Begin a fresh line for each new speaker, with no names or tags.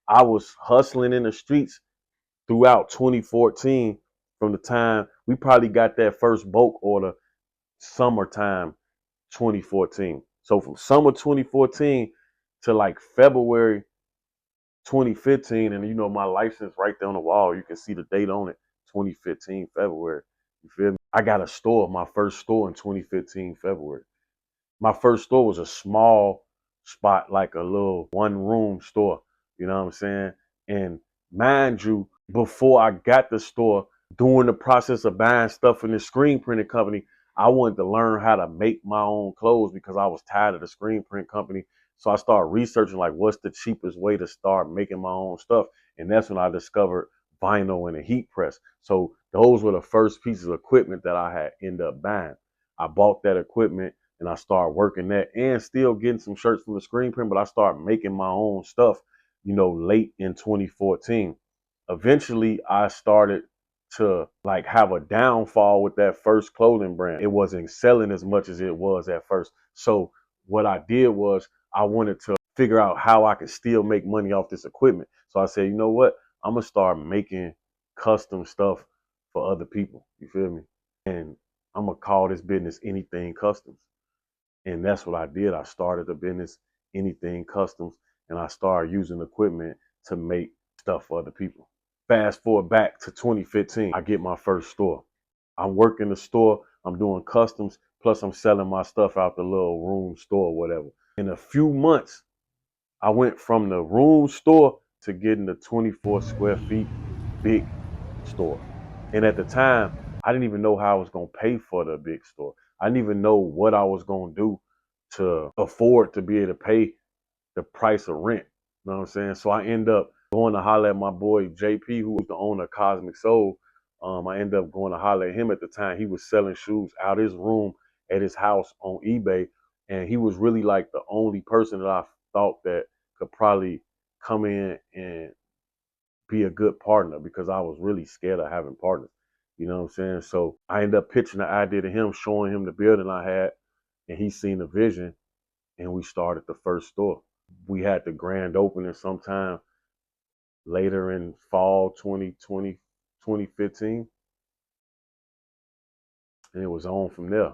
I was hustling in the streets throughout 2014. From the time we probably got that first bulk order summertime 2014. So from summer 2014 to like February 2015, and you know my license right there on the wall, you can see the date on it, 2015 February. You feel me? I got a store, my first store in 2015 February. My first store was a small spot, like a little one room store. You know what I'm saying? And mind you, before I got the store, during the process of buying stuff in the screen printing company, I wanted to learn how to make my own clothes because I was tired of the screen print company. So I started researching like what's the cheapest way to start making my own stuff. And that's when I discovered vinyl and a heat press. So those were the first pieces of equipment that I had ended up buying. I bought that equipment and I started working that and still getting some shirts from the screen print, but I started making my own stuff, you know, late in 2014. Eventually I started to like have a downfall with that first clothing brand. It wasn't selling as much as it was at first. So what I did was I wanted to figure out how I could still make money off this equipment. So I said, you know what? I'm gonna start making custom stuff for other people. You feel me? And I'm gonna call this business Anything Customs. And that's what I did. I started a business, Anything Customs, and I started using equipment to make stuff for other people. Fast forward back to 2015, I get my first store. I'm working the store, I'm doing customs, plus I'm selling my stuff out the little room store or whatever. In a few months, I went from the room store to getting the 24 square feet big store. And at the time, I didn't even know how I was going to pay for the big store. I didn't even know what I was going to do to afford to be able to pay the price of rent. You know what I'm saying? So I end up going to holler at my boy JP, who was the owner of Cosmic Soul. I ended up going to holler at him at the time. He was selling shoes out his room at his house on eBay. And he was really like the only person that I thought that could probably come in and be a good partner because I was really scared of having partners. You know what I'm saying? So I ended up pitching the idea to him, showing him the building I had, and he seen the vision, and we started the first store. We had the grand opening sometime later in fall 2020, 2015, and it was on from there.